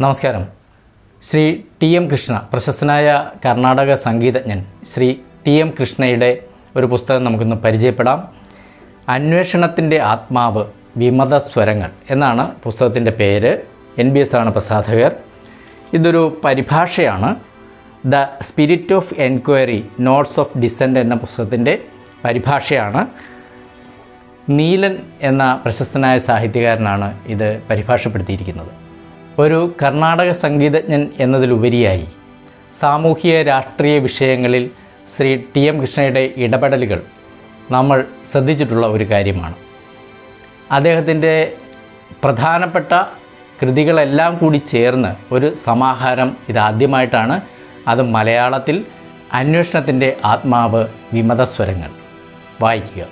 നമസ്കാരം. Shri T M Krishna, പ്രശസ്തനായ കർണാടക സംഗീതജ്ഞൻ ശ്രീ ടി എം കൃഷ്ണയുടെ ഒരു പുസ്തകം നമുക്കൊന്ന് പരിചയപ്പെടാം. അന്വേഷണത്തിൻ്റെ ആത്മാവ്, വിമത സ്വരങ്ങൾ എന്നാണ് പുസ്തകത്തിൻ്റെ പേര്. NBS ആണ് പ്രസാധകർ. ഇതൊരു പരിഭാഷയാണ്. The spirit of enquiry, notes of dissent എന്ന പുസ്തകത്തിൻ്റെ പരിഭാഷയാണ്. നീലൻ എന്ന പ്രശസ്തനായ സാഹിത്യകാരനാണ് ഇത് പരിഭാഷപ്പെടുത്തിയിരിക്കുന്നത്. ഒരു കർണാടക സംഗീതജ്ഞൻ എന്നതിലുപരിയായി സാമൂഹിക രാഷ്ട്രീയ വിഷയങ്ങളിൽ ശ്രീ ടി എം കൃഷ്ണയുടെ ഇടപെടലുകൾ നമ്മൾ ശ്രദ്ധിച്ചിട്ടുള്ള ഒരു കാര്യമാണ്. അദ്ദേഹത്തിൻ്റെ പ്രധാനപ്പെട്ട കൃതികളെല്ലാം കൂടി ചേർന്ന് ഒരു സമാഹാരം ഇതാദ്യമായിട്ടാണ്. അത് മലയാളത്തിൽ. അന്വേഷണത്തിൻ്റെ ആത്മാവ്, വിമത സ്വരങ്ങൾ. വായിക്കുക.